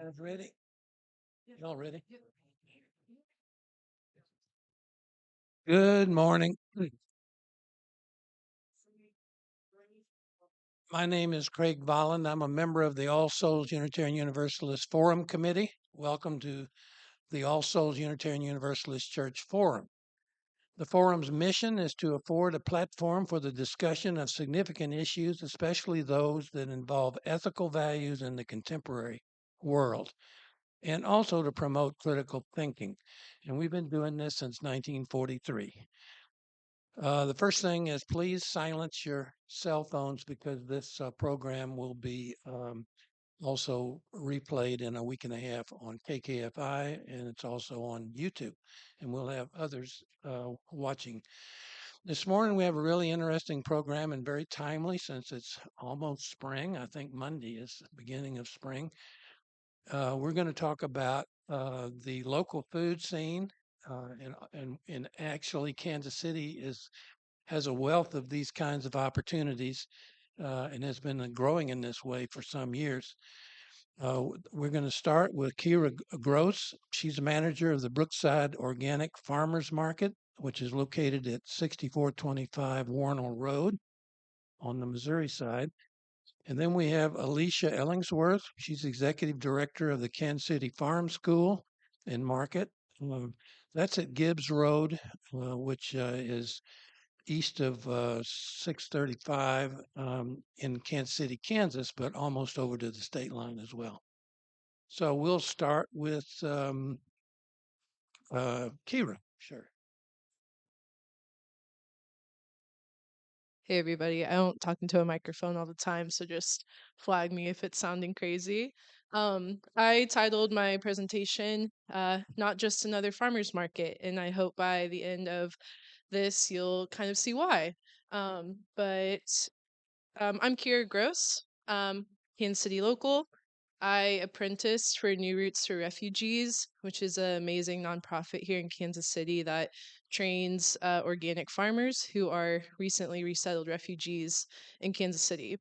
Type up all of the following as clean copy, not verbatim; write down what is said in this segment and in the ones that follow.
Guys ready? Y'all ready? Good morning. My name is Craig Volland. I'm a member of the All Souls Unitarian Universalist Forum Committee. Welcome to the All Souls Unitarian Universalist Church Forum. The forum's mission is to afford a platform for the discussion of significant issues, especially those that involve ethical values in the contemporary world, and also to promote critical thinking. And we've been doing this since 1943. The first thing is please silence your cell phones because this program will be also replayed in a week and a half on KKFI, and it's also on YouTube. And we'll have others watching. This morning we have a really interesting program and very timely since it's almost spring. I think Monday is the beginning of spring. We're going to talk about the local food scene, and actually Kansas City has a wealth of these kinds of opportunities and has been growing in this way for some years. We're going to start with Kyra Gross. She's a manager of the Brookside Organic Farmers Market, which is located at 6425 Warnell Road on the Missouri side. And then we have Alicia Ellingsworth. She's executive director of the Kansas City Farm School and Market. That's at Gibbs Road, which is east of 635 in Kansas City, Kansas, but almost over to the state line as well. So we'll start with Kira. Sure. Hey everybody, I don't talk into a microphone all the time, so just flag me if it's sounding crazy. I titled my presentation, Not Just Another Farmer's Market, and I hope by the end of this you'll kind of see why. But I'm Kyra Gross, Kansas City local. I apprenticed for New Routes for Refugees, which is an amazing nonprofit here in Kansas City that trains organic farmers who are recently resettled refugees in Kansas City.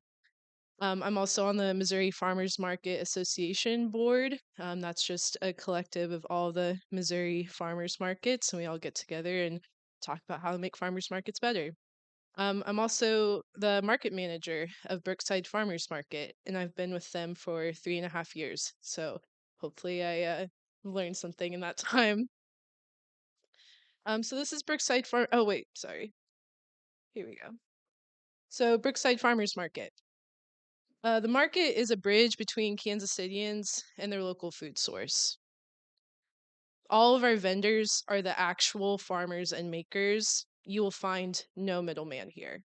I'm also on the Missouri Farmers Market Association board. That's just a collective of all the Missouri farmers markets, and we all get together and talk about how to make farmers markets better. I'm also the market manager of Brookside Farmers Market, and I've been with them for 3.5 years. So hopefully I learned something in that time. So this is Brookside Farm. Oh wait, sorry. Here we go. So Brookside Farmers Market. The market is a bridge between Kansas Cityans and their local food source. All of our vendors are the actual farmers and makers. You will find no middleman here.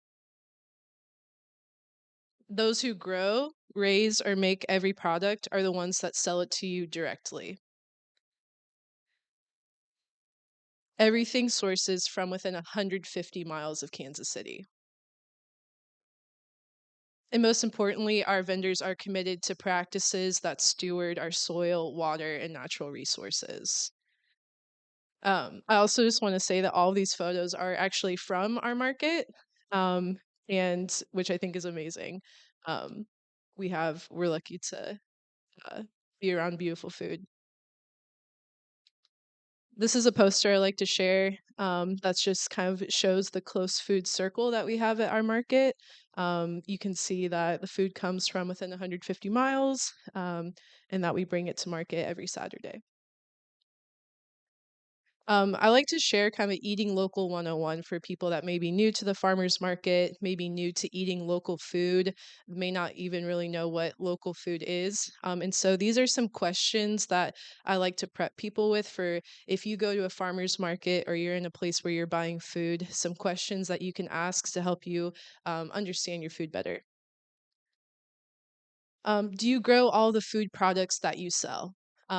Those who grow, raise, or make every product are the ones that sell it to you directly. Everything sources from within 150 miles of Kansas City. And most importantly, our vendors are committed to practices that steward our soil, water, and natural resources. I also just want to say that all these photos are actually from our market, um, and which I think is amazing. Um, we're lucky to be around beautiful food. This is a poster I like to share. That's just kind of shows the close food circle that we have at our market. You can see that the food comes from within 150 miles, and that we bring it to market every Saturday. I like to share kind of eating local 101 for people that may be new to the farmers market, maybe new to eating local food, may not even really know what local food is. And so these are some questions that I like to prep people with for if you go to a farmers market or you're in a place where you're buying food, some questions that you can ask to help you understand your food better. Do you grow all the food products that you sell?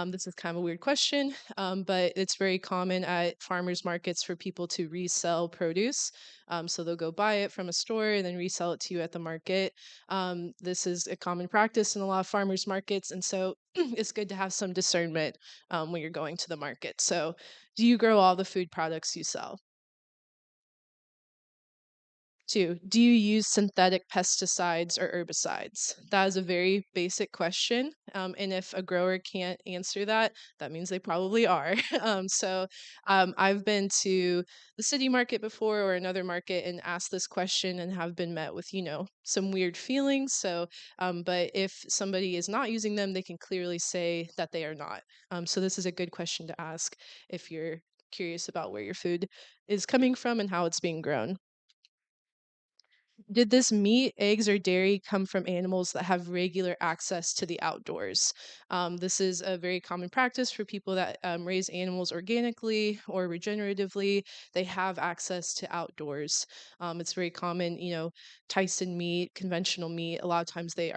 This is kind of a weird question, but it's very common at farmers markets for people to resell produce. So they'll go buy it from a store and then resell it to you at the market. This is a common practice in a lot of farmers markets, and so it's good to have some discernment when you're going to the market. So, do you grow all the food products you sell? Two, do you use synthetic pesticides or herbicides? That is a very basic question. And if a grower can't answer that, that means they probably are. I've been to the city market before or another market and asked this question and have been met with, some weird feelings. But if somebody is not using them, they can clearly say that they are not. So this is a good question to ask if you're curious about where your food is coming from and how it's being grown. Did this meat, eggs, or dairy come from animals that have regular access to the outdoors? This is a very common practice for people that raise animals organically or regeneratively. They have access to outdoors. It's very common, Tyson meat, conventional meat. A lot of times they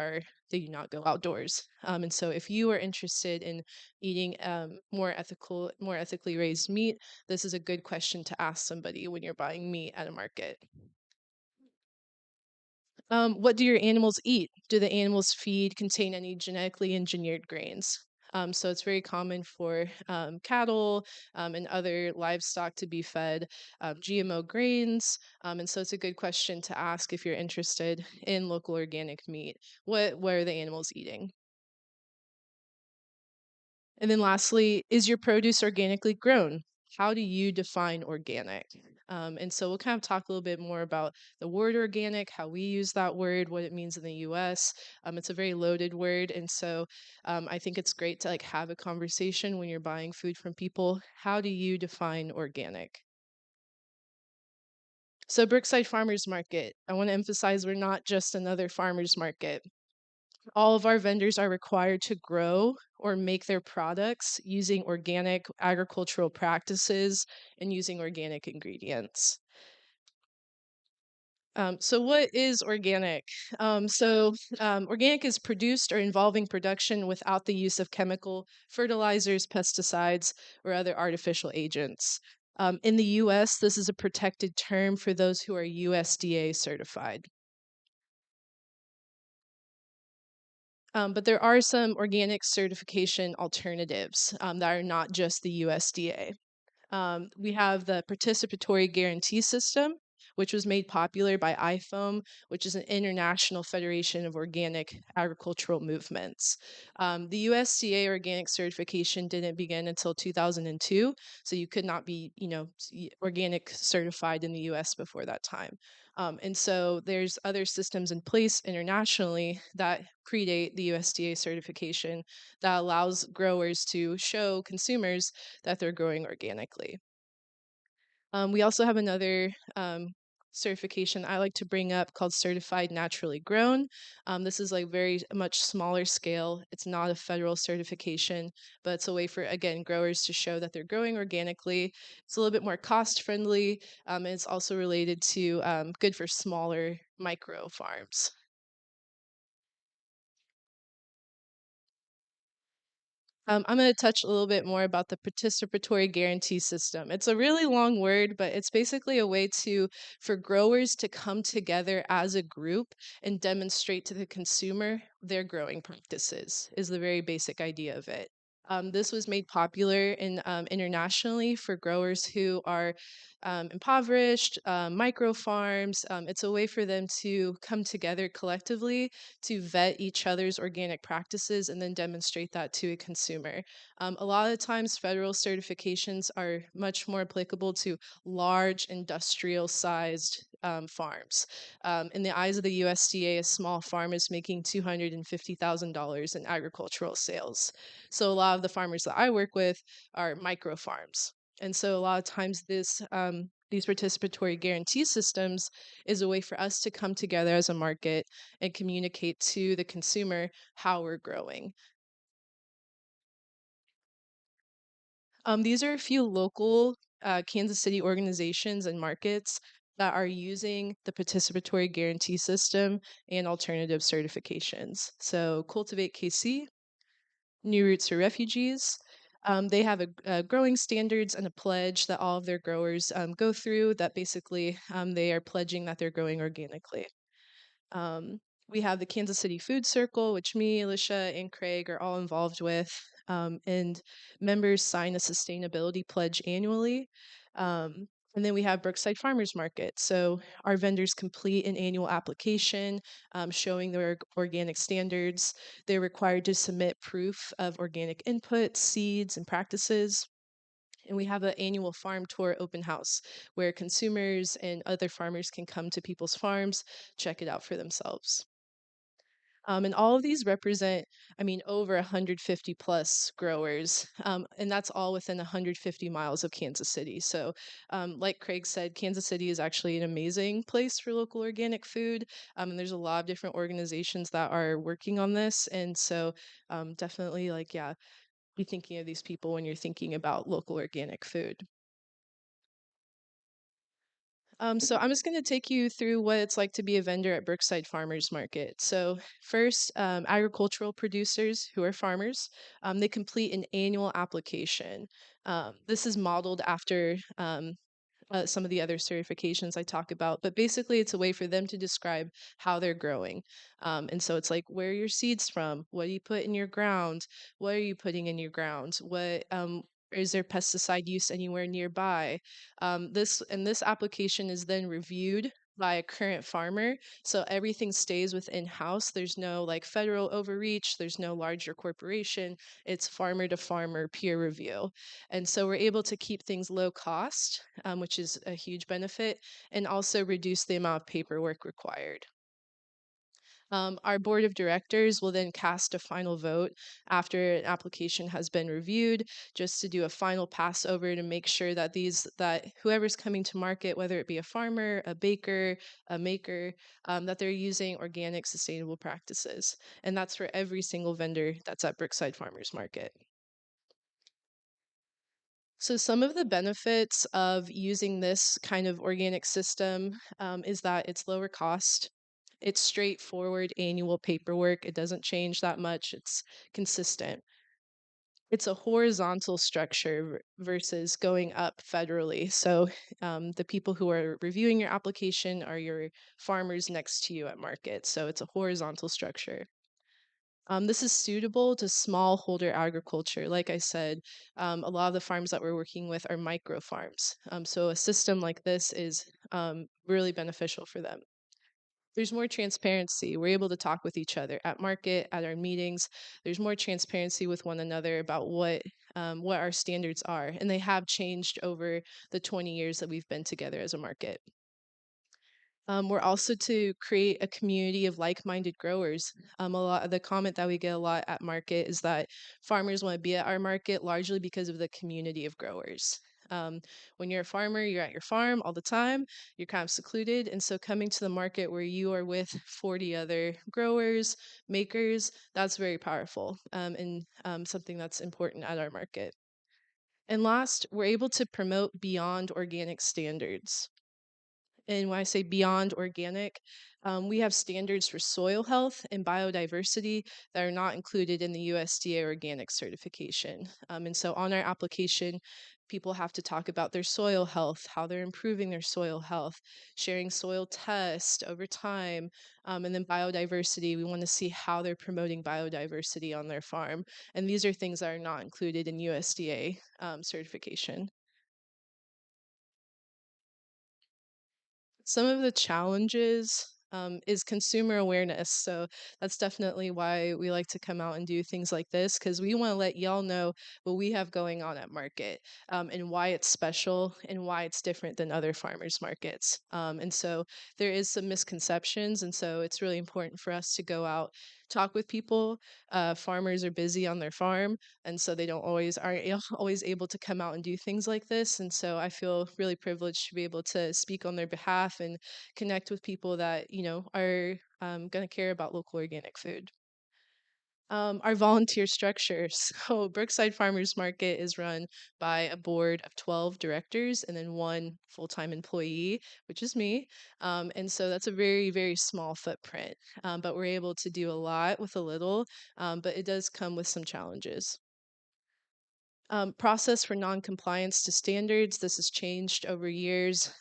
do not go outdoors. And so, if you are interested in eating more ethically raised meat, this is a good question to ask somebody when you're buying meat at a market. What do your animals eat? Do the animals feed contain any genetically engineered grains? So it's very common for cattle and other livestock to be fed GMO grains. And so it's a good question to ask if you're interested in local organic meat. What are the animals eating? And then lastly, is your produce organically grown? How do you define organic? And so we'll kind of talk a little bit more about the word organic, how we use that word, what it means in the US. It's a very loaded word. And so I think it's great to have a conversation when you're buying food from people. How do you define organic? So Brookside Farmers Market, I want to emphasize we're not just another farmers market. All of our vendors are required to grow or make their products using organic agricultural practices and using organic ingredients. So what is organic? Organic is produced or involving production without the use of chemical fertilizers, pesticides, or other artificial agents. In the US, this is a protected term for those who are USDA certified. But there are some organic certification alternatives that are not just the USDA. We have the participatory guarantee system, which was made popular by IFOAM, which is an international federation of organic agricultural movements. The USDA organic certification didn't begin until 2002, so you could not be, organic certified in the US before that time. And so there's other systems in place internationally that predate the USDA certification that allows growers to show consumers that they're growing organically. We also have another certification I like to bring up called Certified Naturally Grown. This is very much smaller scale. It's not a federal certification, but it's a way for, again, growers to show that they're growing organically. It's a little bit more cost friendly. And it's also related to good for smaller micro farms. I'm going to touch a little bit more about the participatory guarantee system. It's a really long word, but it's basically a way for growers to come together as a group and demonstrate to the consumer their growing practices, is the very basic idea of it. This was made popular internationally for growers who are impoverished, micro farms. It's a way for them to come together collectively to vet each other's organic practices and then demonstrate that to a consumer. A lot of times, federal certifications are much more applicable to large industrial sized farms. In the eyes of the USDA, a small farm is making $250,000 in agricultural sales. So a lot of the farmers that I work with are micro farms. And so a lot of times these participatory guarantee systems is a way for us to come together as a market and communicate to the consumer how we're growing. These are a few local Kansas City organizations and markets that are using the participatory guarantee system and alternative certifications. So Cultivate KC, New Roots for Refugees. They have a growing standards and a pledge that all of their growers go through that basically they are pledging that they're growing organically. We have the Kansas City Food Circle, which me, Alicia, and Craig are all involved with. And members sign a sustainability pledge annually. And then we have Brookside Farmers Market. So our vendors complete an annual application showing their organic standards. They're required to submit proof of organic input, seeds, and practices. And we have an annual farm tour open house where consumers and other farmers can come to people's farms, check it out for themselves. And all of these represent, I mean, over 150 plus growers, and that's all within 150 miles of Kansas City. So, like Craig said, Kansas City is actually an amazing place for local organic food, and there's a lot of different organizations that are working on this. And so, definitely, like, yeah, be thinking of these people when you're thinking about local organic food. So I'm just going to take you through what it's like to be a vendor at Brookside Farmers Market. So first, agricultural producers who are farmers, they complete an annual application. This is modeled after some of the other certifications I talk about, but basically it's a way for them to describe how they're growing. And so it's like, where are your seeds from? What do you put in your ground? What are you putting in your ground? What is there pesticide use anywhere nearby? This application is then reviewed by a current farmer, so everything stays within house. There's no like federal overreach. There's no larger corporation. It's farmer to farmer peer review. And so we're able to keep things low cost, which is a huge benefit, and also reduce the amount of paperwork required. Our board of directors will then cast a final vote after an application has been reviewed, just to do a final pass over to make sure that that whoever's coming to market, whether it be a farmer, a baker, a maker, that they're using organic, sustainable practices, and that's for every single vendor that's at Brookside Farmers Market. So some of the benefits of using this kind of organic system is that it's lower cost. It's straightforward annual paperwork. It doesn't change that much. It's consistent. It's a horizontal structure versus going up federally. So the people who are reviewing your application are your farmers next to you at market. So it's a horizontal structure. This is suitable to smallholder agriculture. Like I said, a lot of the farms that we're working with are micro farms. So a system like this is really beneficial for them. There's more transparency. We're able to talk with each other at market, at our meetings. There's more transparency with one another about what our standards are, and they have changed over the 20 years that we've been together as a market. We're also to create a community of like-minded growers. A lot of the comment that we get a lot at market is that farmers want to be at our market largely because of the community of growers. When you're a farmer, you're at your farm all the time, you're kind of secluded. And so coming to the market where you are with 40 other growers, makers, that's very powerful and something that's important at our market. And last, we're able to promote beyond organic standards. And when I say beyond organic, we have standards for soil health and biodiversity that are not included in the USDA organic certification. And so on our application, people have to talk about their soil health, how they're improving their soil health, sharing soil tests over time, and then biodiversity. We want to see how they're promoting biodiversity on their farm. And these are things that are not included in USDA certification. Some of the challenges is consumer awareness. So that's definitely why we like to come out and do things like this, because we want to let y'all know what we have going on at market and why it's special and why it's different than other farmers markets. And so there is some misconceptions. And so it's really important for us to go out, talk with people. Farmers are busy on their farm, and so they don't always aren't always able to come out and do things like this. And so I feel really privileged to be able to speak on their behalf and connect with people that are going to care about local organic food. Our volunteer structure. So Brookside Farmers Market is run by a board of 12 directors and then one full-time employee, which is me. And so that's a very, very small footprint, but we're able to do a lot with a little, but it does come with some challenges. Process for non-compliance to standards. This has changed over years,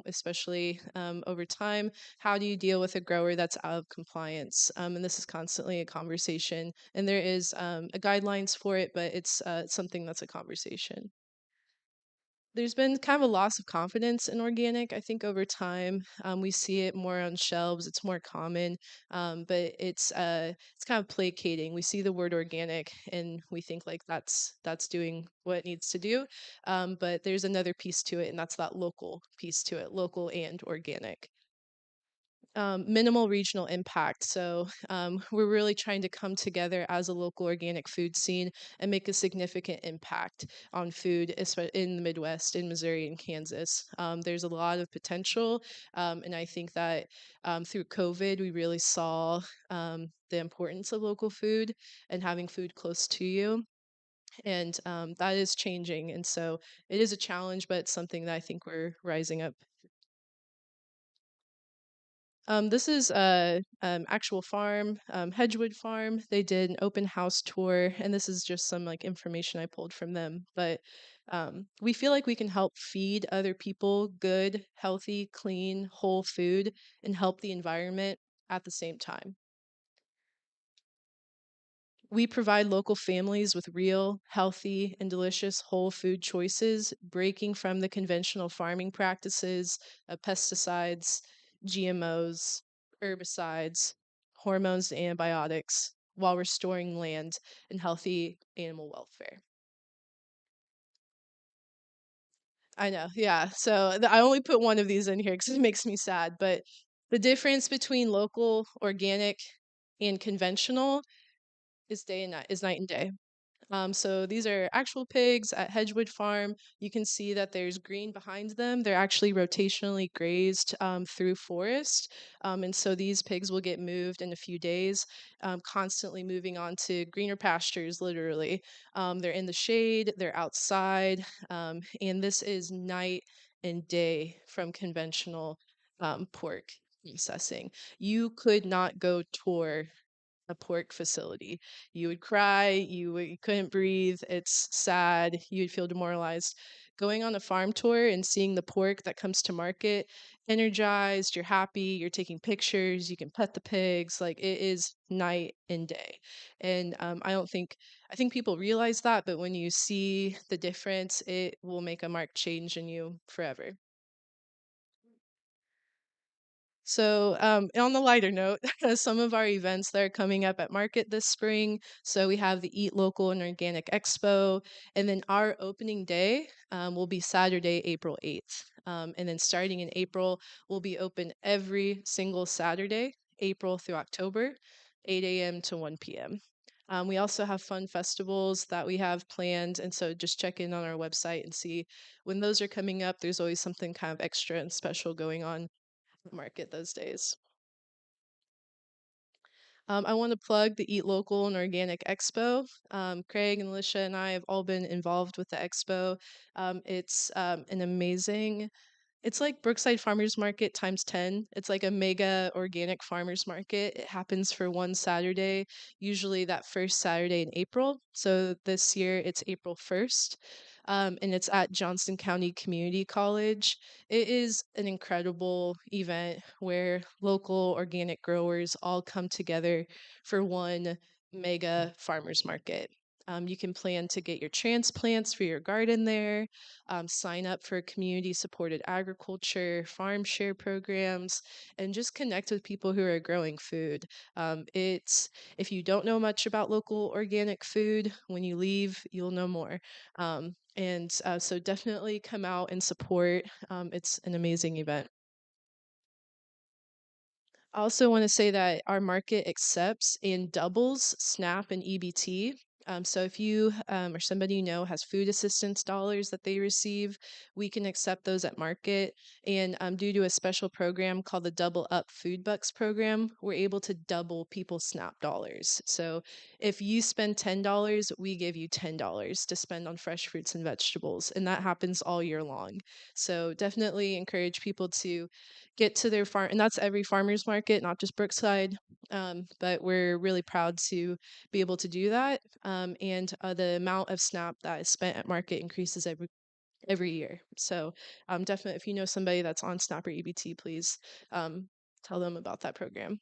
especially over time. How do you deal with a grower that's out of compliance? And this is constantly a conversation. And there is a guidelines for it, but it's something that's a conversation. There's been kind of a loss of confidence in organic. I think over time, we see it more on shelves. It's more common, but it's kind of placating. We see the word organic and we think like that's doing what it needs to do, but there's another piece to it, and that's that local piece to it, local and organic. Minimal regional impact. So we're really trying to come together as a local organic food scene and make a significant impact on food in the Midwest, in Missouri and Kansas. There's a lot of potential, and I think that through COVID, we really saw the importance of local food and having food close to you. And that is changing. And so it is a challenge, but it's something that I think we're rising up. This is a actual farm, Hedgewood Farm. They did an open house tour, and this is just some like information I pulled from them. But we feel like we can help feed other people good, healthy, clean, whole food and help the environment at the same time. We provide local families with real, healthy, and delicious whole food choices, breaking from the conventional farming practices of pesticides, GMOs, herbicides, hormones, and antibiotics, while restoring land and healthy animal welfare. I know, yeah. So I only put one of these in here because it makes me sad. But the difference between local, organic, and conventional is day and night, is night and day. So these are actual pigs at Hedgewood Farm. You can see that there's green behind them. They're actually rotationally grazed through forest. And so these pigs will get moved in a few days, constantly moving on to greener pastures, literally. They're in the shade, they're outside, and this is night and day from conventional pork processing. You could not go tour a pork facility. You would cry, you couldn't breathe, it's sad, you would feel demoralized. Going on a farm tour and seeing the pork that comes to market, energized, you're happy, you're taking pictures, you can pet the pigs, like it is night and day. And I think people realize that, but when you see the difference, it will make a marked change in you forever. So, on the lighter note, some of our events that are coming up at Market this spring. So, we have the Eat Local and Organic Expo, and then our opening day will be Saturday, April 8th. And then starting in April, we'll be open every single Saturday, April through October, 8 a.m. to 1 p.m. We also have fun festivals that we have planned, and so just check in on our website and see when those are coming up. There's always something kind of extra and special going on Market those days. I want to plug the Eat Local and Organic Expo. Craig and Alicia and I have all been involved with the expo. It's an amazing it's like Brookside Farmers Market times 10. It's like a mega organic farmers market. It happens for one Saturday, usually that first Saturday in April. So this year it's April 1st, and it's at Johnson County Community College. It is an incredible event where local organic growers all come together for one mega farmers market. You can plan to get your transplants for your garden there, sign up for community supported agriculture, farm share programs, and just connect with people who are growing food. It's if you don't know much about local organic food, when you leave, you'll know more. And so definitely come out and support. It's an amazing event. I also want to say that our market accepts and doubles SNAP and EBT. So if you or somebody you know has food assistance dollars that they receive, we can accept those at market. And due to a special program called the Double Up Food Bucks program, we're able to double people's SNAP dollars. So if you spend $10, we give you $10 to spend on fresh fruits and vegetables, and that happens all year long. So definitely encourage people to get to their farm, and that's every farmers market, not just Brookside. But we're really proud to be able to do that. And the amount of SNAP that is spent at market increases every year. So definitely, if you know somebody that's on SNAP or EBT, please tell them about that program.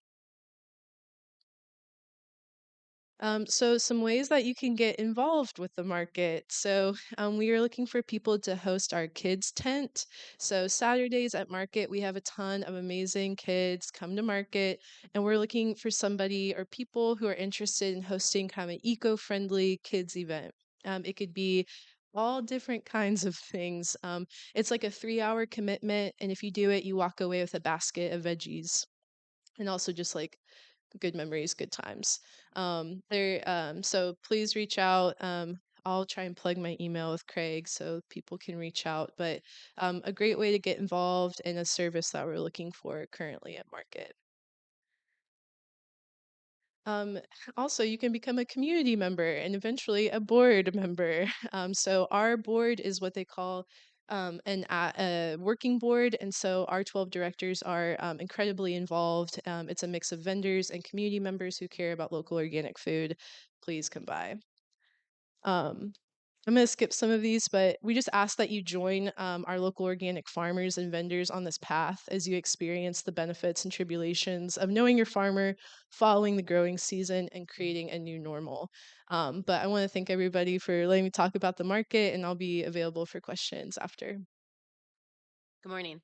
So some ways that you can get involved with the market. So we are looking for people to host our kids tent. So Saturdays at market, we have a ton of amazing kids come to market, and we're looking for somebody or people who are interested in hosting kind of an eco-friendly kids event. It could be all different kinds of things. It's like a 3-hour commitment, and if you do it, you walk away with a basket of veggies and also just like good memories, good times. So please reach out. I'll try and plug my email with Craig so people can reach out. But a great way to get involved in a service that we're looking for currently at Market. Um, Also, you can become a community member and eventually a board member. So our board is what they call a working board, and so our 12 directors are incredibly involved. It's a mix of vendors and community members who care about local organic food. Please come by. Um, I'm going to skip some of these, but we just ask that you join our local organic farmers and vendors on this path as you experience the benefits and tribulations of knowing your farmer, following the growing season, and creating a new normal. But I want to thank everybody for letting me talk about the market, and I'll be available for questions after. Good morning.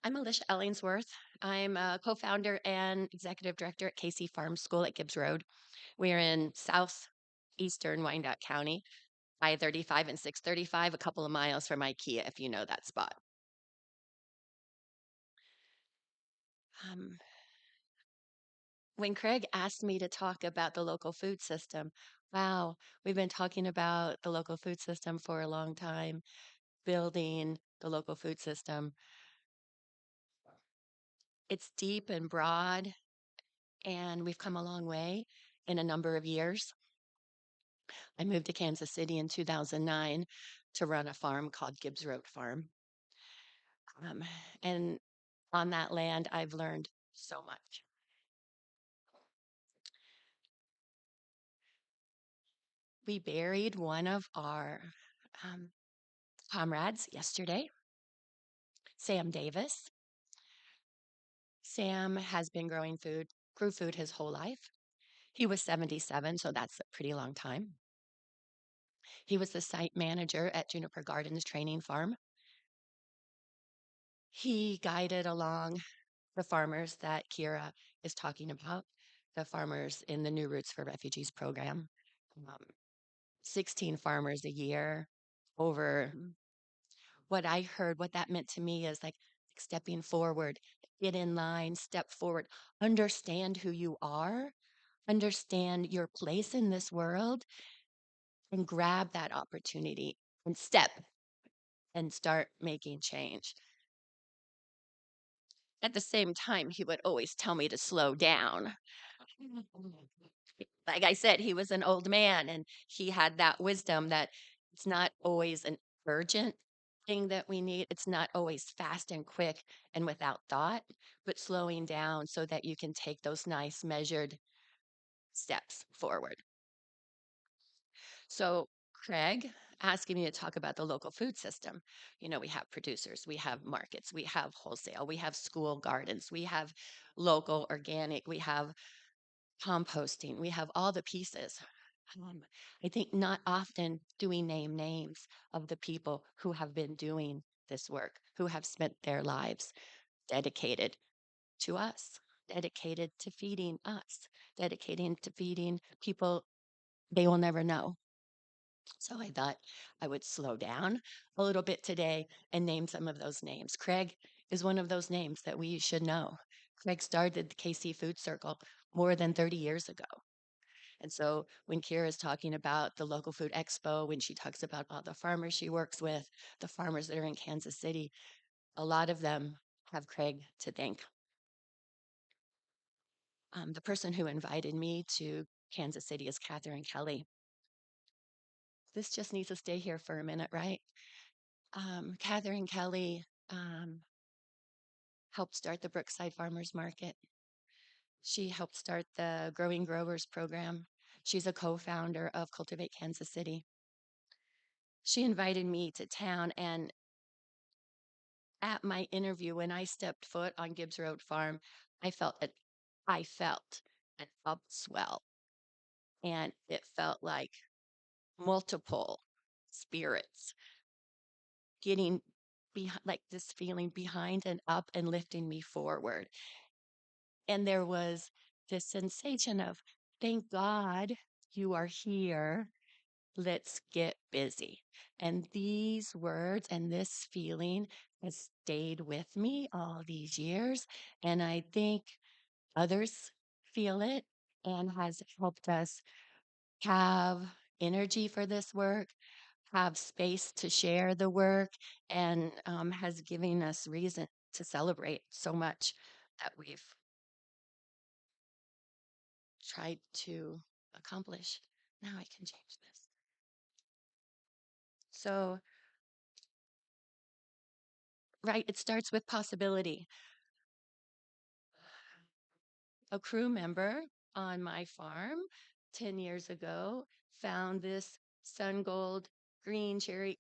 I'm Alicia Ellingsworth. I'm a co-founder and executive director at Casey Farm School at Gibbs Road. We're in southeastern Wyandotte County, I-35 and 635, a couple of miles from IKEA, if you know that spot. Um, when Craig asked me to talk about the local food system, wow, we've been talking about the local food system for a long time, building the local food system. It's deep and broad, and we've come a long way in a number of years. I moved to Kansas City in 2009 to run a farm called Gibbs Road Farm. Um, and on that land, I've learned so much. We buried one of our um, comrades yesterday, Sam Davis. Sam has been grew food his whole life. He was 77, so that's a pretty long time. He was the site manager at Juniper Gardens Training Farm. He guided along the farmers that Kyra is talking about, the farmers in the New Roots for Refugees program. Um, 16 farmers a year over what I heard, what that meant to me is like stepping forward, get in line, step forward, understand who you are, understand your place in this world, and grab that opportunity and step and start making change. At the same time, he would always tell me to slow down. Like I said, he was an old man and he had that wisdom that it's not always an urgent thing that we need. It's not always fast and quick and without thought, but slowing down so that you can take those nice measured steps forward. So, Craig asking me to talk about the local food system. You know, we have producers, we have markets, we have wholesale, we have school gardens, we have local organic, we have composting. We have all the pieces. Um, I think not often do we name names of the people who have been doing this work, who have spent their lives dedicated to us, dedicated to feeding us, dedicated to feeding people they will never know. So I thought I would slow down a little bit today and name some of those names. Craig is one of those names that we should know. Craig started the KC Food Circle more than 30 years ago. And so when Kira is talking about the local food expo, when she talks about all the farmers she works with, the farmers that are in Kansas City, a lot of them have Craig to thank. The person who invited me to Kansas City is Catherine Kelly. This just needs to stay here for a minute, right? Catherine Kelly helped start the Brookside Farmers Market. She helped start the Growing Growers program. She's a co-founder of Cultivate Kansas City. She invited me to town, and at my interview, when I stepped foot on Gibbs Road Farm, I felt an upswell. And it felt like multiple spirits getting behind, like this feeling behind and up and lifting me forward. And there was this sensation of, thank God you are here. Let's get busy. And these words and this feeling has stayed with me all these years. And I think others feel it and has helped us have energy for this work, have space to share the work, and has given us reason to celebrate so much that we've tried to accomplish. Now I can change this. So, right, it starts with possibility. A crew member on my farm 10 years ago found this sun gold green cherry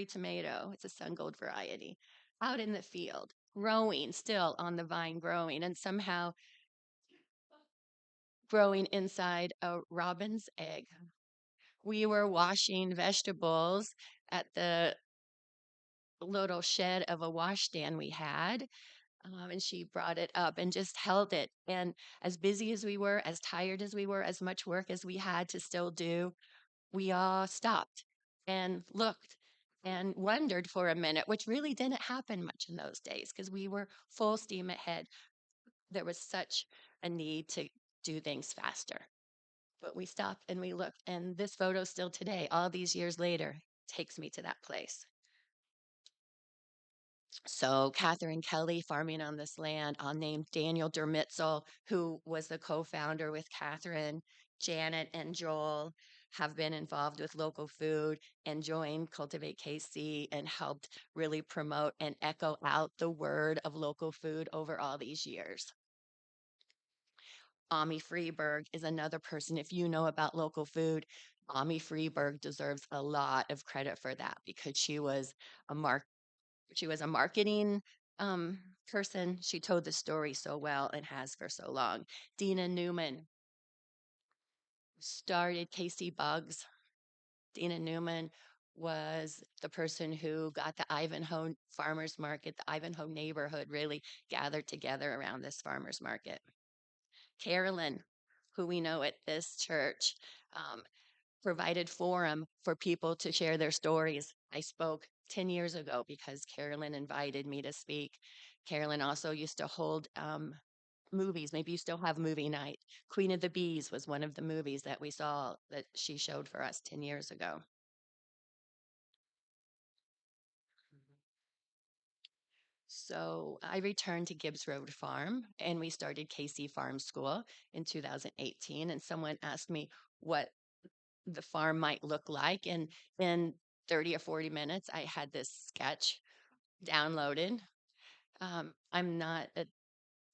tomato. It's a sun gold variety out in the field, growing still on the vine, growing, and somehow growing inside a robin's egg. We were washing vegetables at the little shed of a wash stand we had. And she brought it up and just held it. And as busy as we were, as tired as we were, as much work as we had to still do, we all stopped and looked and wondered for a minute, which really didn't happen much in those days because we were full steam ahead. There was such a need to do things faster. But we stopped and we looked, and this photo still today, all these years later, takes me to that place. So Catherine Kelly farming on this land. I'll name Daniel Dermitzel, who was the co-founder with Catherine. Janet and Joel have been involved with local food and joined Cultivate KC and helped really promote and echo out the word of local food over all these years. Ami Freeberg is another person. If you know about local food, Ami Freeberg deserves a lot of credit for that because a she was a marketing person. She told the story so well and has for so long. Dina Newman started Casey Bugs. Dina Newman was the person who got the Ivanhoe Farmers Market, the Ivanhoe neighborhood really gathered together around this farmers market. Carolyn, who we know at this church, um, provided forum for people to share their stories. I spoke 10 years ago because Carolyn invited me to speak. Carolyn also used to hold movies. Maybe you still have movie night. Queen of the Bees was one of the movies that we saw that she showed for us 10 years ago. So I returned to Gibbs Road Farm and we started KC Farm School in 2018. And someone asked me what the farm might look like. And in 30 or 40 minutes, I had this sketch downloaded. I'm not a,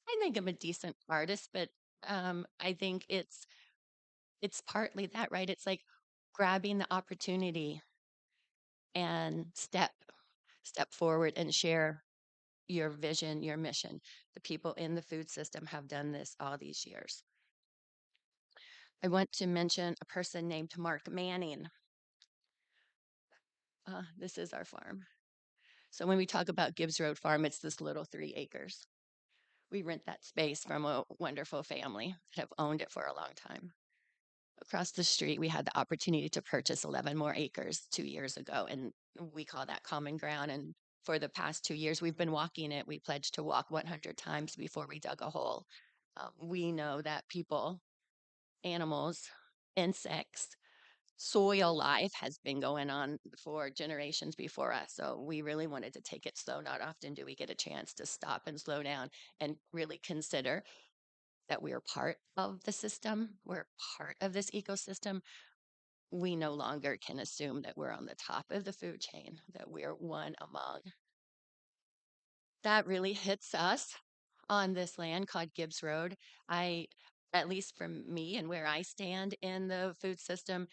I think I'm a decent artist, but I think it's partly that, right? It's like grabbing the opportunity and step forward and share your vision, your mission. The people in the food system have done this all these years. I want to mention a person named Mark Manning. This is our farm. So when we talk about Gibbs Road Farm, it's this little 3 acres. We rent that space from a wonderful family that have owned it for a long time. Across the street, we had the opportunity to purchase 11 more acres 2 years ago, and we call that common ground. And for the past 2 years, we've been walking it. We pledged to walk 100 times before we dug a hole. We know that people, animals, insects, soil life has been going on for generations before us. So we really wanted to take it slow. Not often do we get a chance to stop and slow down and really consider that we are part of the system. We're part of this ecosystem. We no longer can assume that we're on the top of the food chain, that we're one among. That really hits us on this land called Gibbs Road. At least from me and where I stand in the food system,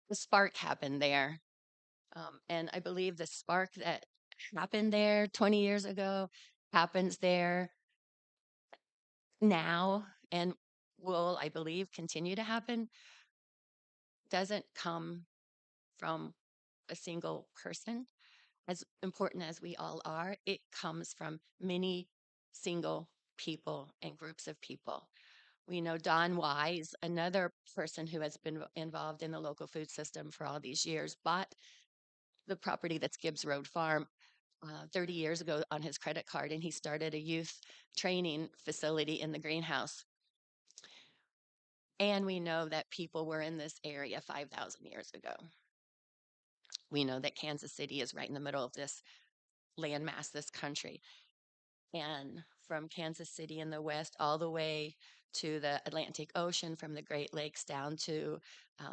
the spark happened there. And I believe the spark that happened there 20 years ago happens there now. And will, I believe, continue to happen doesn't come from a single person. As important as we all are, it comes from many single people and groups of people. We know Don Wise, another person who has been involved in the local food system for all these years, bought the property that's Gibbs Road Farm 30 years ago on his credit card, and he started a youth training facility in the greenhouse. And we know that people were in this area 5,000 years ago. We know that Kansas City is right in the middle of this landmass, this country. And from Kansas City in the west all the way to the Atlantic Ocean, from the Great Lakes down to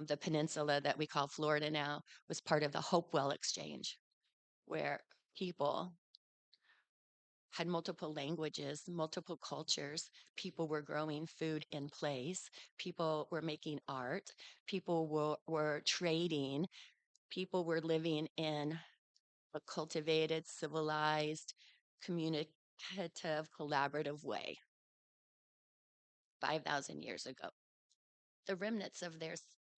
the peninsula that we call Florida now, was part of the Hopewell Exchange, where people had multiple languages, multiple cultures. People were growing food in place. People were making art. People were trading. People were living in a cultivated, civilized, communicative, collaborative way 5,000 years ago. The remnants of their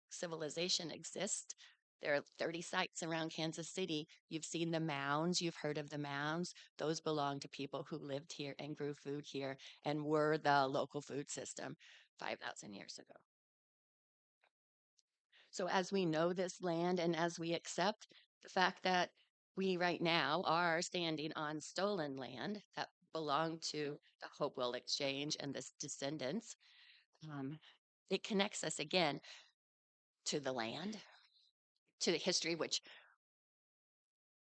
civilization exist. There are 30 sites around Kansas City. You've seen the mounds, you've heard of the mounds. Those belong to people who lived here and grew food here and were the local food system 5,000 years ago. So, as we know this land and as we accept the fact that we right now are standing on stolen land that belonged to the Hopewell Exchange and the descendants, um, it connects us again to the land, to the history, which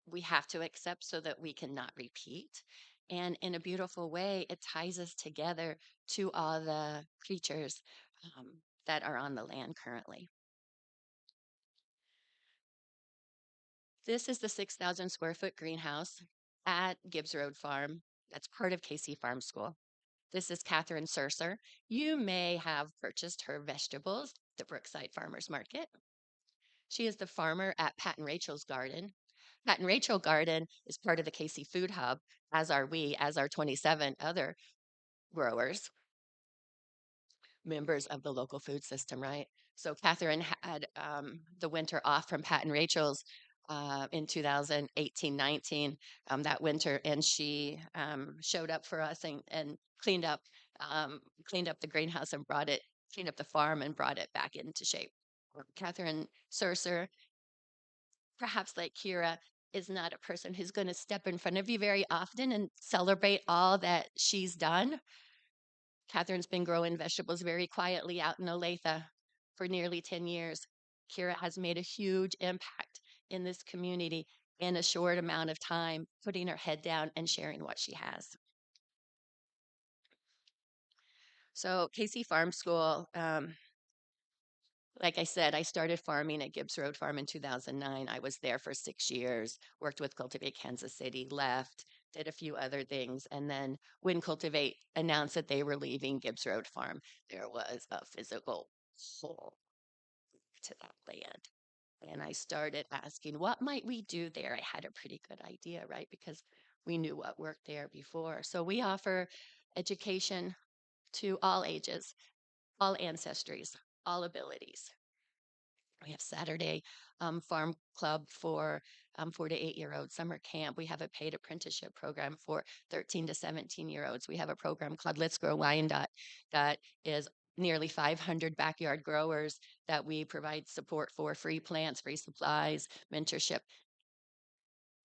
we have to accept so that we cannot repeat. And in a beautiful way, it ties us together to all the creatures that are on the land currently. This is the 6,000 square foot greenhouse at Gibbs Road Farm. That's part of KC Farm School. This is Catherine Surser. You may have purchased her vegetables at the Brookside Farmers Market. She is the farmer at Pat and Rachel's garden. Pat and Rachel Garden is part of the KC Food Hub, as are we, as are 27 other growers, members of the local food system, right? So Catherine had the winter off from Pat and Rachel's in 2018-19, that winter, and she showed up for us and cleaned up the greenhouse and cleaned up the farm and brought it back into shape. Catherine Surser, perhaps like Kyra, is not a person who's going to step in front of you very often and celebrate all that she's done. Catherine's been growing vegetables very quietly out in Olathe for nearly 10 years. Kyra has made a huge impact in this community in a short amount of time, putting her head down and sharing what she has. So, KC Farm School, like I said, I started farming at Gibbs Road Farm in 2009. I was there for 6 years, worked with Cultivate Kansas City, left, did a few other things. And then when Cultivate announced that they were leaving Gibbs Road Farm, there was a physical pull to that land. And I started asking, what might we do there? I had a pretty good idea, right? Because we knew what worked there before. So we offer education to all ages, all ancestries, all abilities. We have Saturday farm club for 4 to 8 year olds, summer camp. We have a paid apprenticeship program for 13 to 17-year-olds. We have a program called Let's Grow Wyandotte that is nearly 500 backyard growers that we provide support for, free plants, free supplies, mentorship.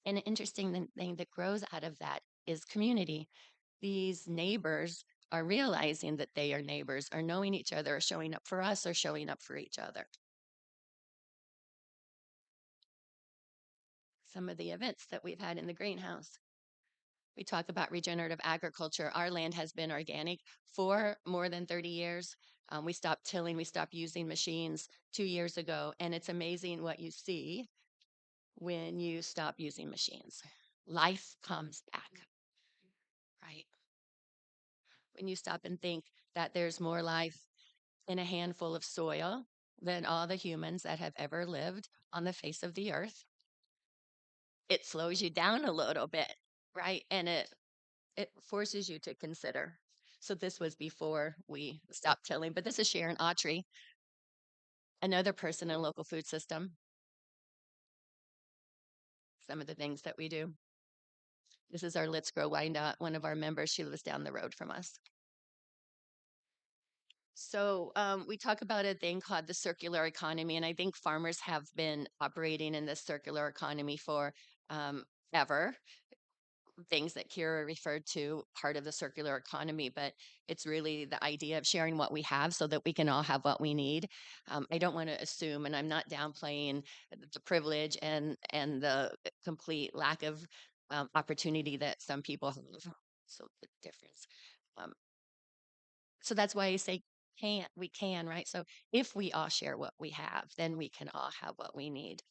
And an interesting thing that grows out of that is community. These neighbors are realizing that they are neighbors, are knowing each other, are showing up for us, or showing up for each other. Some of the events that we've had in the greenhouse. We talk about regenerative agriculture. Our land has been organic for more than 30 years. We stopped tilling, we stopped using machines 2 years ago, and it's amazing what you see when you stop using machines. Life comes back, right? When you stop and think that there's more life in a handful of soil than all the humans that have ever lived on the face of the earth, it slows you down a little bit, right? And it forces you to consider So this was before we stopped tilling, but this is Sharon Autry, another person in local food system. Some of the things that we do. This is our Let's Grow Wyandotte, one of our members. She lives down the road from us. So we talk about a thing called the circular economy, and I think farmers have been operating in this circular economy for ever. Things that Kyra referred to, part of the circular economy, but it's really the idea of sharing what we have so that we can all have what we need. I don't want to assume, and I'm not downplaying the privilege and the complete lack of opportunity that some people have. So the difference. Um, so that's why I say we can, right? So if we all share what we have, then we can all have what we need.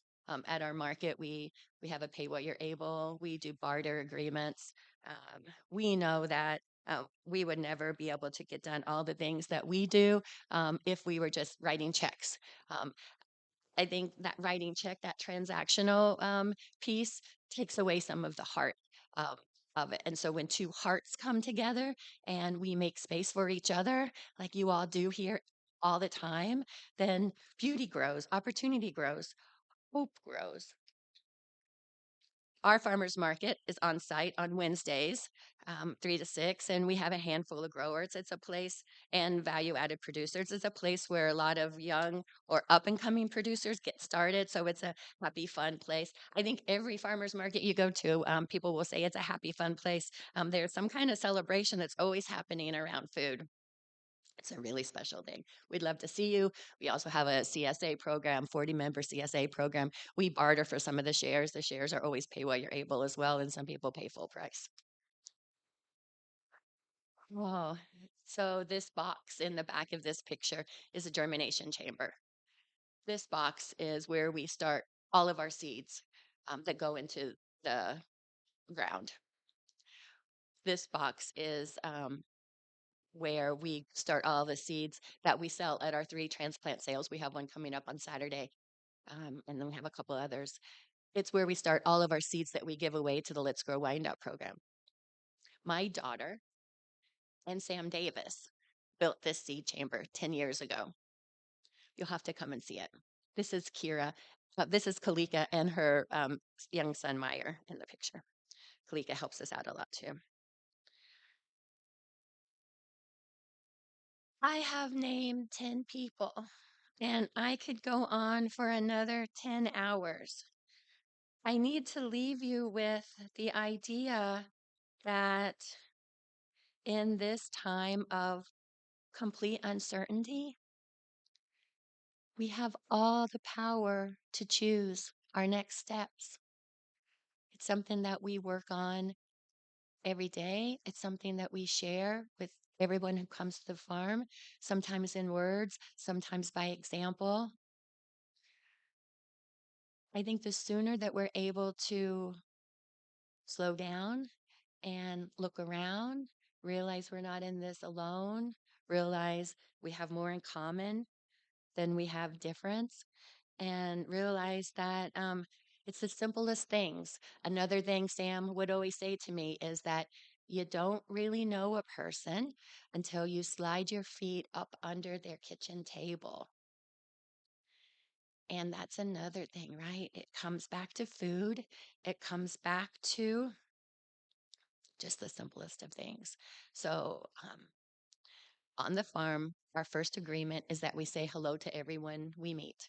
At our market, we have a pay what you're able. We do barter agreements. We know that we would never be able to get done all the things that we do if we were just writing checks. Um, I think that writing check, that transactional piece takes away some of the heart um, of it. And so when two hearts come together and we make space for each other, like you all do here all the time, then beauty grows, opportunity grows, hope grows. Our farmers market is on site on Wednesdays, 3 to 6, and we have a handful of growers. It's a place and value added producers. It's a place where a lot of young or up and coming producers get started. So it's a happy, fun place. I think every farmers market you go to, people will say it's a happy, fun place. There's some kind of celebration that's always happening around food. It's a really special thing. We'd love to see you. We also have a CSA program, 40-member CSA program. We barter for some of the shares. The shares are always pay what you're able as well, and some people pay full price. Oh, so this box in the back of this picture is a germination chamber. This box is where we start all of our seeds that go into the ground. This box is where we start all the seeds that we sell at our 3 transplant sales. We have one coming up on Saturday, and then we have a couple others. It's where we start all of our seeds that we give away to the Let's Grow Wyandotte program. My daughter and Sam Davis built this seed chamber 10 years ago. You'll have to come and see it. This is Kyra. This is Kalika and her young son, Meyer, in the picture. Kalika helps us out a lot too. I have named 10 people, and I could go on for another 10 hours. I need to leave you with the idea that in this time of complete uncertainty, we have all the power to choose our next steps. It's something that we work on every day. It's something that we share with everyone who comes to the farm, sometimes in words, sometimes by example. I think the sooner that we're able to slow down and look around, realize we're not in this alone, realize we have more in common than we have difference, and realize that it's the simplest things. Another thing Sam would always say to me is that you don't really know a person until you slide your feet up under their kitchen table. And that's another thing, right? It comes back to food. It comes back to just the simplest of things. So, on the farm, our first agreement is that we say hello to everyone we meet.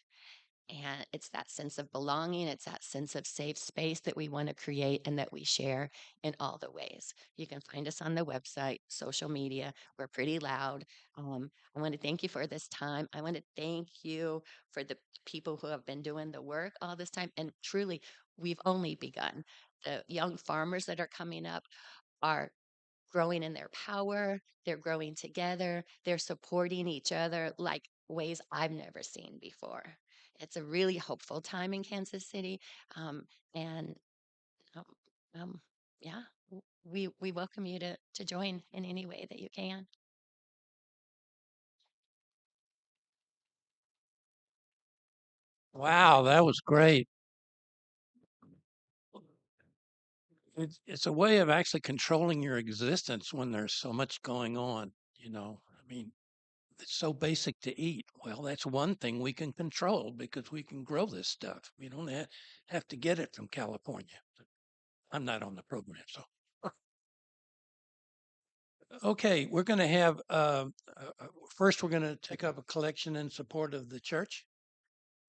And it's that sense of belonging, it's that sense of safe space that we want to create and that we share in all the ways. You can find us on the website, social media. We're pretty loud. I want to thank you for this time. I want to thank you for the people who have been doing the work all this time. And truly, we've only begun. The young farmers that are coming up are growing in their power, they're growing together, they're supporting each other like ways I've never seen before. It's a really hopeful time in Kansas City. And um, um, yeah, we welcome you to join in any way that you can. Wow, that was great. it's a way of actually controlling your existence when there's so much going on. I mean, it's so basic to eat. Well, that's one thing we can control because we can grow this stuff. We don't have to get it from California. I'm not on the program, so. Okay, we're going to have first we're going to take up a collection in support of the church,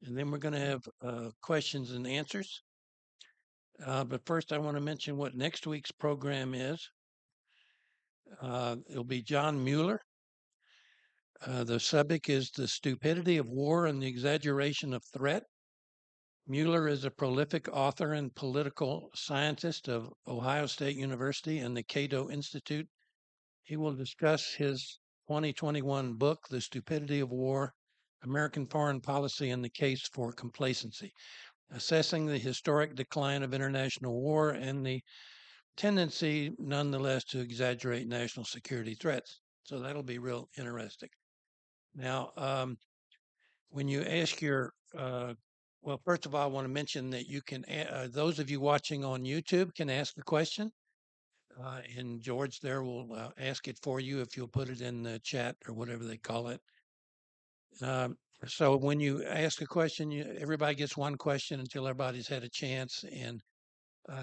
and then we're going to have questions and answers. But first, I want to mention what next week's program is. It'll be John Mueller. The subject is the stupidity of war and the exaggeration of threat. Mueller is a prolific author and political scientist of Ohio State University and the Cato Institute. He will discuss his 2021 book, The Stupidity of War, American Foreign Policy and the Case for Complacency, assessing the historic decline of international war and the tendency, nonetheless, to exaggerate national security threats. So that'll be real interesting. Now, when you ask well, first of all, I want to mention that you can, those of you watching on YouTube can ask the question, and George there will ask it for you if you'll put it in the chat or whatever they call it. Um, so when you ask a question, everybody gets one question until everybody's had a chance, and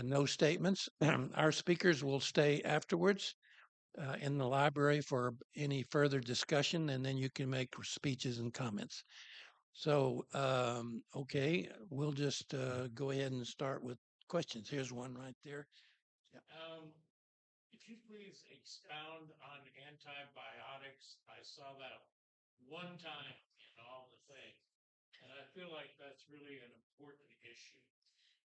no statements. Our speakers will stay afterwards in the library for any further discussion, and then you can make speeches and comments. So, okay, we'll just go ahead and start with questions. Here's one right there. Yeah. If you please expound on antibiotics, I saw that one time in all the things, and I feel like that's really an important issue.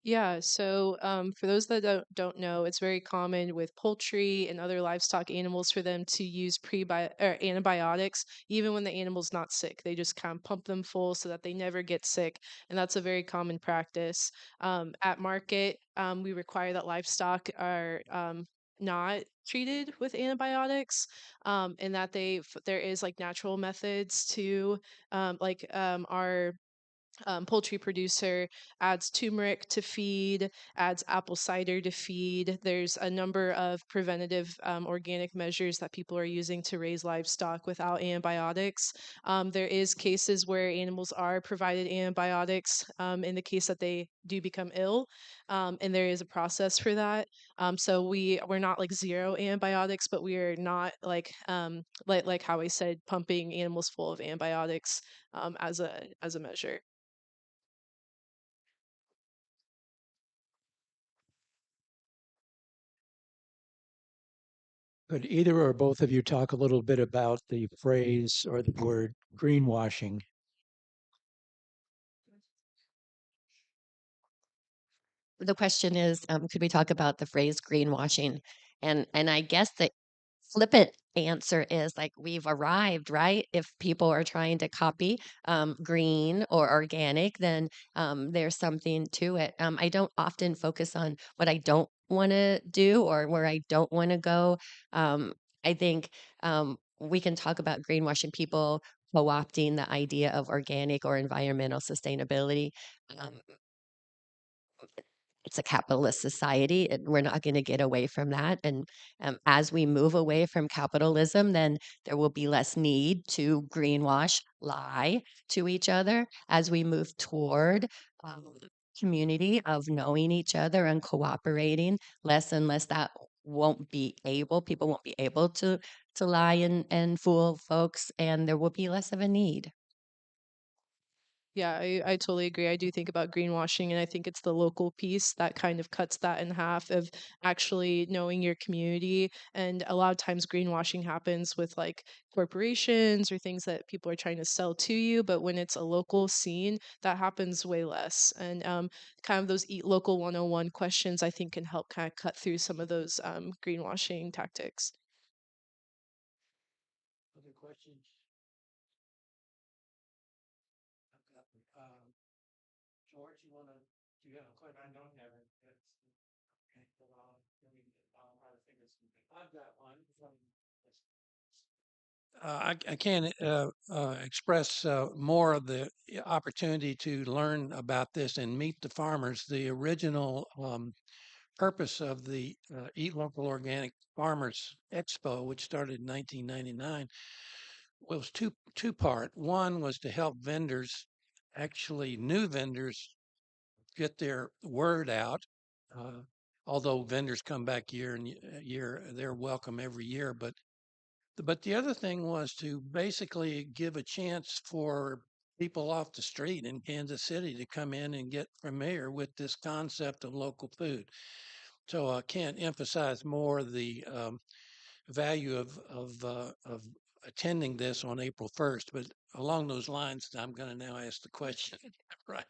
Yeah, so for those that don't know, it's very common with poultry and other livestock animals for them to use or antibiotics even when the animal's not sick. They just kind of pump them full so that they never get sick, and that's a very common practice. At market, we require that livestock are not treated with antibiotics, and that there is like natural methods to our poultry producer adds turmeric to feed, adds apple cider to feed. There's a number of preventative organic measures that people are using to raise livestock without antibiotics. There is cases where animals are provided antibiotics in the case that they do become ill, and there is a process for that. So we're not like zero antibiotics, but we are not like how I said, pumping animals full of antibiotics as a measure. Could either or both of you talk a little bit about the phrase or the word greenwashing? The question is, could we talk about the phrase greenwashing? And I guess the flippant answer is like we've arrived, right? If people are trying to copy green or organic, then there's something to it. I don't often focus on what I don't want to do or where I don't want to go. I think we can talk about greenwashing people co-opting the idea of organic or environmental sustainability. Um, it's a capitalist society, and we're not going to get away from that. And as we move away from capitalism, then there will be less need to greenwash, lie to each other as we move toward community of knowing each other and cooperating. Less and less that people won't be able to lie and fool folks, and there will be less of a need. Yeah, I totally agree. I do think about greenwashing, and I think it's the local piece that kind of cuts that in half of actually knowing your community. And a lot of times, greenwashing happens with like corporations or things that people are trying to sell to you. But when it's a local scene, that happens way less. And kind of those Eat Local 101 questions, I think, can help kind of cut through some of those greenwashing tactics. Other questions? George, do you have a question? I don't have it. Okay. I'll think of something. I've got one. I can't express more of the opportunity to learn about this and meet the farmers. The original purpose of the Eat Local Organic Farmers Expo, which started in 1999, was two part. One was to help vendors, actually new vendors, get their word out. Uh, Although vendors come back year and year, they're welcome every year. But the other thing was to basically give a chance for people off the street in Kansas City to come in and get familiar with this concept of local food. So I can't emphasize more the value of attending this on April 1st. But along those lines, I'm going to now ask the question. Right.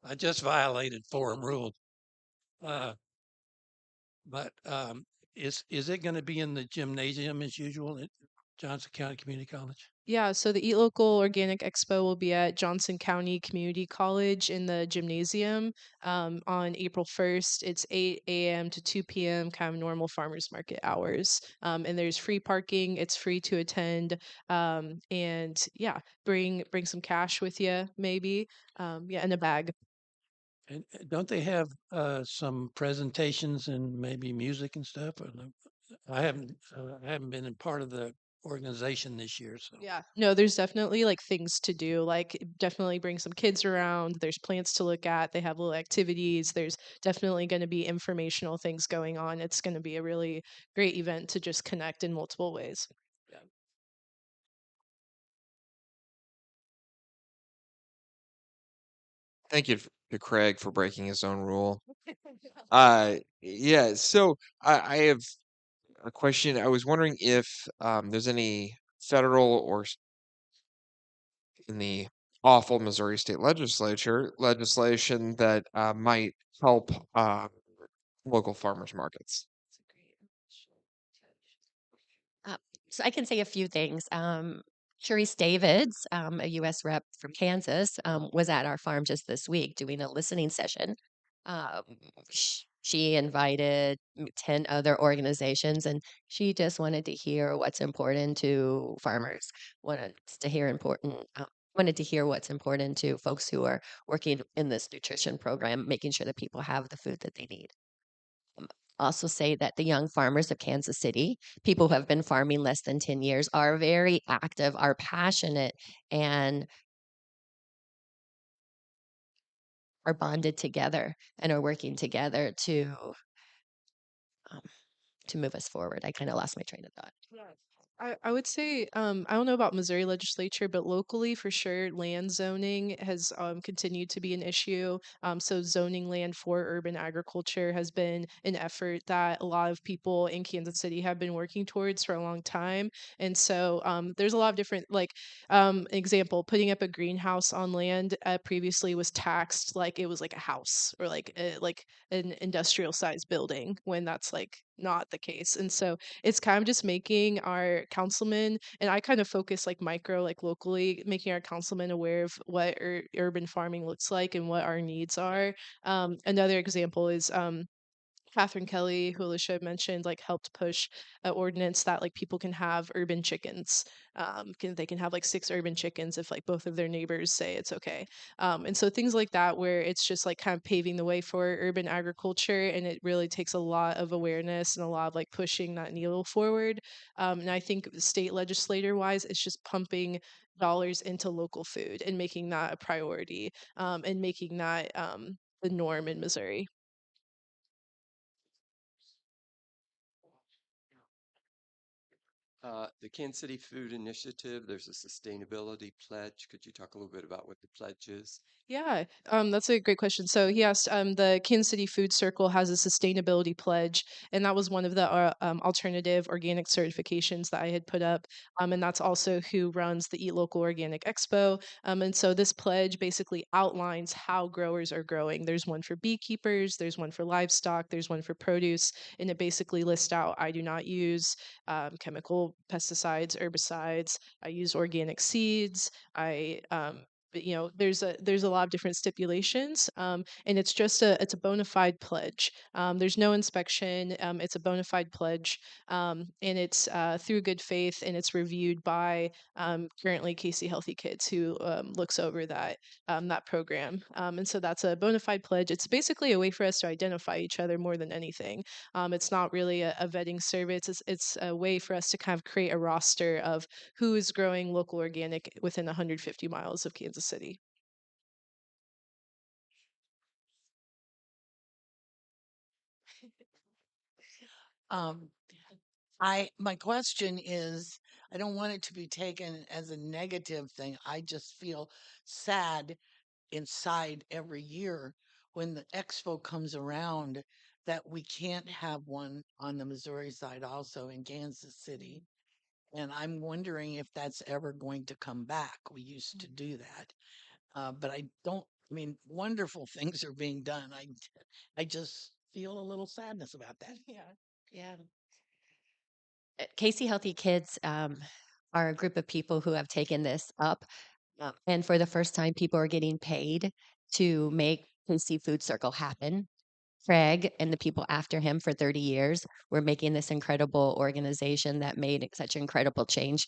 I just violated forum rules. Uh, but is it going to be in the gymnasium as usual at Johnson County Community College? Yeah, so the Eat Local Organic Expo will be at Johnson County Community College in the gymnasium on April 1st. It's 8 a.m. to 2 p.m., kind of normal farmers market hours. And there's free parking. It's free to attend. And yeah, bring some cash with you, maybe. Yeah, in a bag. And don't they have some presentations and maybe music and stuff? Or I haven't been in part of the organization this year, so. Yeah. No, there's definitely like things to do. Like definitely bring some kids around. There's plants to look at. They have little activities. There's definitely going to be informational things going on. It's going to be a really great event to just connect in multiple ways. Yeah. Thank you to Craig for breaking his own rule. Yeah, so I have a question. I was wondering if there's any federal or in the awful Missouri State Legislature legislation that might help local farmers markets. Uh, so I can say a few things. Sharice Davids, a U.S. rep from Kansas, was at our farm just this week doing a listening session. Um, she invited 10 other organizations, and she just wanted to hear what's important to farmers, wanted to hear wanted to hear what's important to folks who are working in this nutrition program, making sure that people have the food that they need. Also say that the young farmers of Kansas City, people who have been farming less than 10 years, are very active, are passionate, and are bonded together and are working together um, to move us forward. I kind of lost my train of thought. I would say I don't know about Missouri legislature, but locally for sure, land zoning has continued to be an issue. So zoning land for urban agriculture has been an effort that a lot of people in Kansas City have been working towards for a long time. And so there's a lot of different example, putting up a greenhouse on land previously was taxed like it was like a house or like an industrial sized building when that's like not the case. And so it's kind of just making our councilmen, and I kind of focus like micro, like locally, making our councilmen aware of what urban farming looks like and what our needs are. Another example is Catherine Kelly, who Alicia mentioned, like helped push an ordinance that like people can have urban chickens. They can have like 6 urban chickens if like both of their neighbors say it's okay. And so things like that, where it's just like kind of paving the way for urban agriculture, and it really takes a lot of awareness and a lot of like pushing that needle forward. And I think state legislator wise, it's just pumping dollars into local food and making that a priority, and making that the norm in Missouri. The Kansas City Food Initiative, there's a sustainability pledge. Could you talk a little bit about what the pledge is? Yeah, that's a great question. So he asked, the Kansas City Food Circle has a sustainability pledge, and that was one of the alternative organic certifications that I had put up. And that's also who runs the Eat Local Organic Expo. And so this pledge basically outlines how growers are growing. There's one for beekeepers, there's one for livestock, there's one for produce, and it basically lists out I do not use chemical pesticides, herbicides. I use organic seeds. I there's a lot of different stipulations, and it's a bona fide pledge. There's no inspection. It's a bona fide pledge, and it's through good faith, and it's reviewed by currently Casey Healthy Kids, who looks over that program. And so that's a bona fide pledge. It's basically a way for us to identify each other more than anything. It's not really a vetting survey. It's a way for us to kind of create a roster of who is growing local organic within 150 miles of Kansas City. Um, my question is, I don't want it to be taken as a negative thing. I just feel sad inside every year when the expo comes around that we can't have one on the Missouri side also in Kansas City. And I'm wondering if that's ever going to come back. We used to do that. But I don't, I mean, wonderful things are being done. I just feel a little sadness about that. Yeah. Yeah. Casey Healthy Kids are a group of people who have taken this up. And for the first time, people are getting paid to make Casey Food Circle happen. Craig and the people after him for 30 years were making this incredible organization that made such incredible change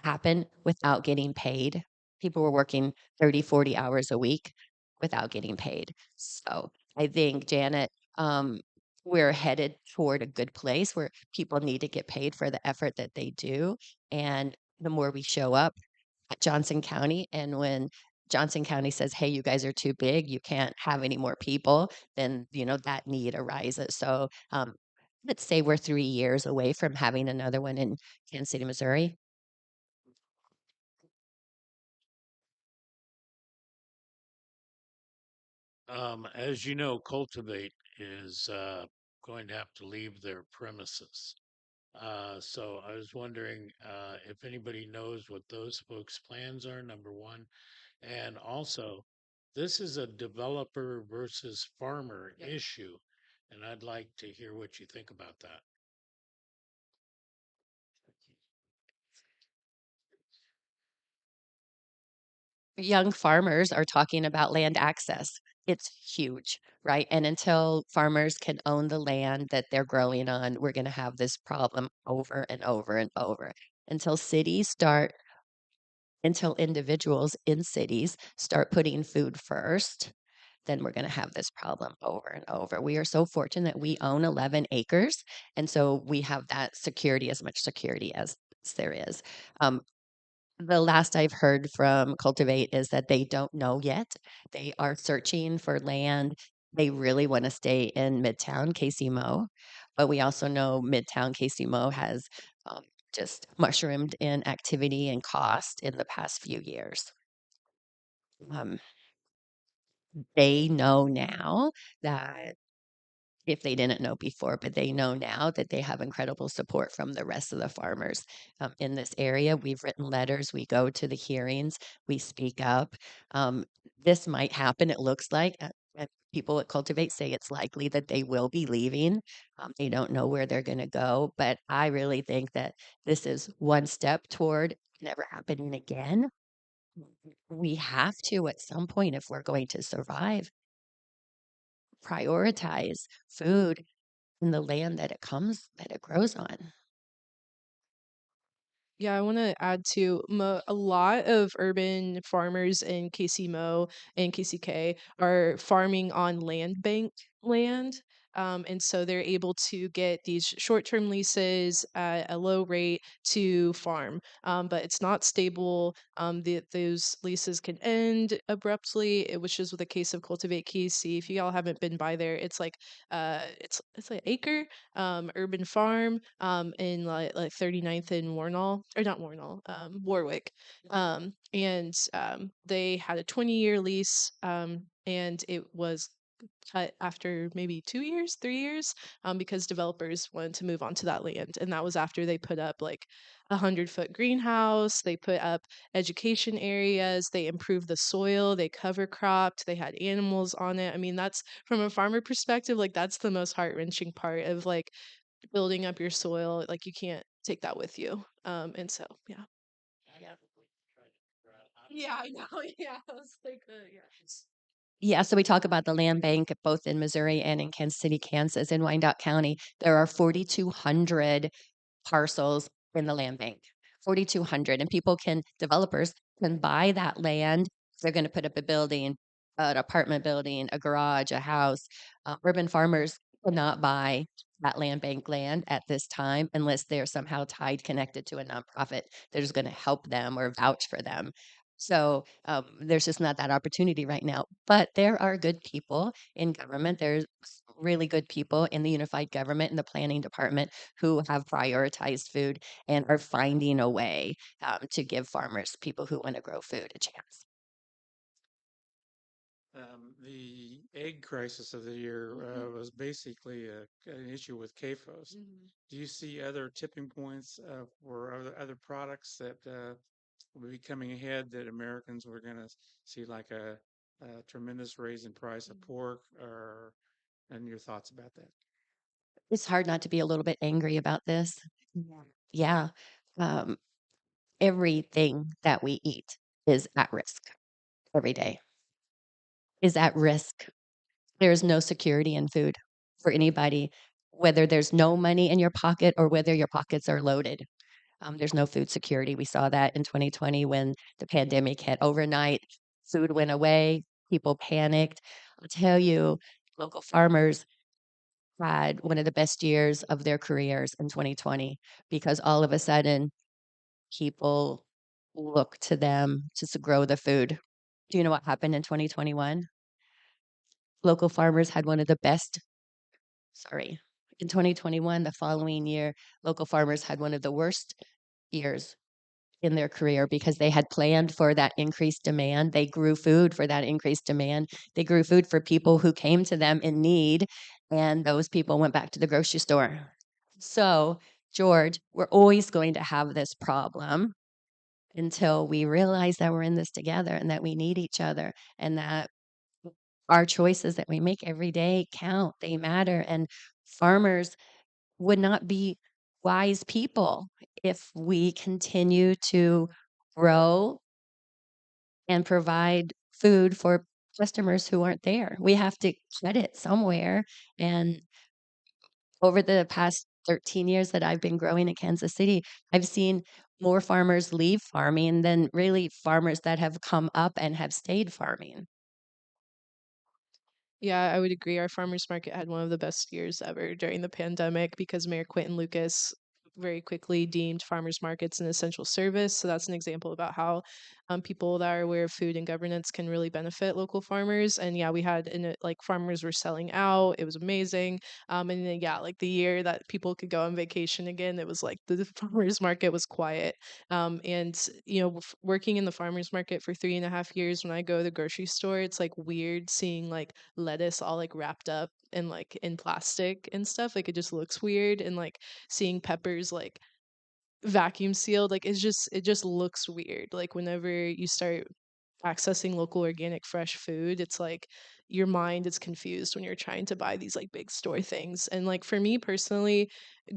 happen without getting paid. People were working 30, 40 hours a week without getting paid. So I think, Janet, we're headed toward a good place where people need to get paid for the effort that they do. And the more we show up at Johnson County, and when Johnson County says, hey, you guys are too big, you can't have any more people, then, that need arises. So let's say we're 3 years away from having another one in Kansas City, Missouri. As you know, Cultivate is going to have to leave their premises. So I was wondering if anybody knows what those folks' plans are, number one. And also, this is a developer versus farmer issue. And I'd like to hear what you think about that. Young farmers are talking about land access. It's huge, right? And until farmers can own the land that they're growing on, we're going to have this problem over and over and over. Until cities start, until individuals in cities start putting food first, then we're going to have this problem over and over. We are so fortunate we own 11 acres. And so we have that security, as much security as there is. The last I've heard from Cultivate is that they don't know yet. They are searching for land. They really want to stay in Midtown KCMO, but we also know Midtown KCMO has um, just mushroomed in activity and cost in the past few years. Um, they know now that if they didn't know before, but they know now that they have incredible support from the rest of the farmers in this area. We've written letters, we go to the hearings, we speak up. This might happen, it looks like. People at Cultivate say it's likely that they will be leaving. They don't know where they're going to go, but I really think that this is one step toward never happening again. We have to, at some point, if we're going to survive, prioritize food in the land that it grows on. Yeah, I want to add to a lot of urban farmers in KCMO and KCK are farming on land bank land. And so they're able to get these short-term leases at a low rate to farm, but it's not stable. Those leases can end abruptly, which is the case of Cultivate KC. If you all haven't been by there, it's like it's like acre urban farm in like 39th and Warnall, or not Warnall, Warwick. And they had a 20-year lease, and it was cut after maybe 2 years, 3 years, because developers wanted to move onto that land. And that was after they put up like 100-foot greenhouse, they put up education areas, they improved the soil, they cover cropped, they had animals on it. I mean, that's from a farmer perspective, like that's the most heart-wrenching part of like building up your soil. Like you can't take that with you. And so, yeah. Yeah, I know. Yeah, I was like, yeah. Yeah, so we talk about the land bank both in Missouri and in Kansas City, Kansas. In Wyandotte County, there are 4,200 parcels in the land bank, 4,200. And developers can buy that land. They're going to put up a building, an apartment building, a garage, a house. Urban farmers cannot buy that land bank land at this time unless they're somehow tied, connected to a nonprofit that is going to help them or vouch for them. So there's just not that opportunity right now. But there are good people in government. There's really good people in the unified government and the planning department who have prioritized food and are finding a way to give farmers, people who want to grow food, a chance. The egg crisis of the year was basically an issue with CAFOs. Do you see other tipping points for other products that will be coming ahead that Americans were going to see like a tremendous raise in price of pork, or and your thoughts about that? It's hard not to be a little bit angry about this. Yeah. Um, Everything that we eat is at risk every day, is at risk. There is no security in food for anybody, whether there's no money in your pocket or whether your pockets are loaded. There's no food security. We saw that in 2020 when the pandemic hit. Overnight, food went away, people panicked. I'll tell you, local farmers had one of the best years of their careers in 2020 because all of a sudden people look to them to grow the food. Do you know what happened in 2021? Local farmers had one of the best, sorry, in 2021, the following year, local farmers had one of the worst years in their career because they had planned for that increased demand. They grew food for that increased demand. They grew food for people who came to them in need, and those people went back to the grocery store. So, George, we're always going to have this problem until we realize that we're in this together and that we need each other and that our choices that we make every day count, they matter. And farmers would not be wise people if we continue to grow and provide food for customers who aren't there. We have to get it somewhere. And over the past 13 years that I've been growing in Kansas City, I've seen more farmers leave farming than really farmers that have come up and have stayed farming. Yeah, I would agree. Our farmers market had one of the best years ever during the pandemic because Mayor Quentin Lucas very quickly deemed farmers markets an essential service. So that's an example about how people that are aware of food and governance can really benefit local farmers. And yeah, we had like farmers were selling out. It was amazing. And then yeah, like the year that people could go on vacation again, it was like the farmers market was quiet. And you know, working in the farmers market for 3.5 years, when I go to the grocery store, it's like weird seeing like lettuce all like wrapped up and like in plastic and stuff. Like it just looks weird, and like seeing peppers like vacuum sealed, like it just looks weird. Like whenever you start accessing local organic fresh food, it's like your mind is confused when you're trying to buy these like big store things. And like for me personally,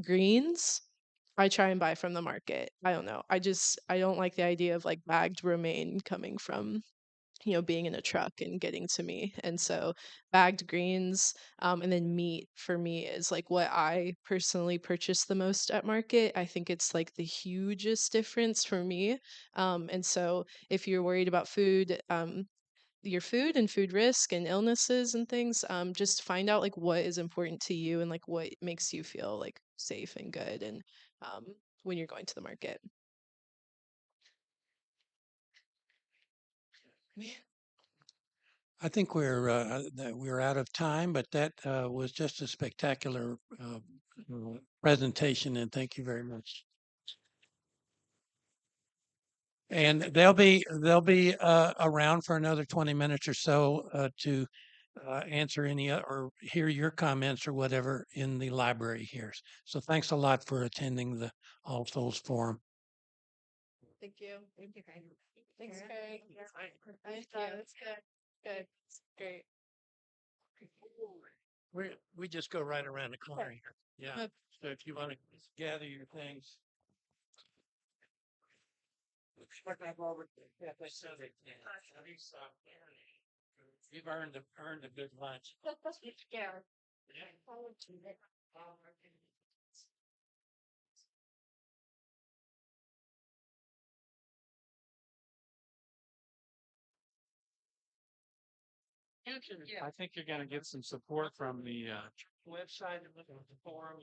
greens I try and buy from the market. I don't know. I don't like the idea of like bagged romaine coming from being in a truck and getting to me. And so bagged greens, and then meat for me is like what I personally purchase the most at market. I think it's like the hugest difference for me. And so if you're worried about food, your food and food risk and illnesses and things, just find out like what is important to you and like what makes you feel like safe and good and um, when you're going to the market. I think we're out of time, but that was just a spectacular presentation, and thank you very much. And they'll be around for another 20 minutes or so to answer any or hear your comments or whatever in the library here. So thanks a lot for attending the All Souls Forum. Thank you. Thank you, Craig. Thanks, Craig. Thank you. That's good. Good. Great. We just go right around the corner here. Yeah. So if you want to gather your things. You've earned a good lunch. I think you're going to get some support from the website of the forum.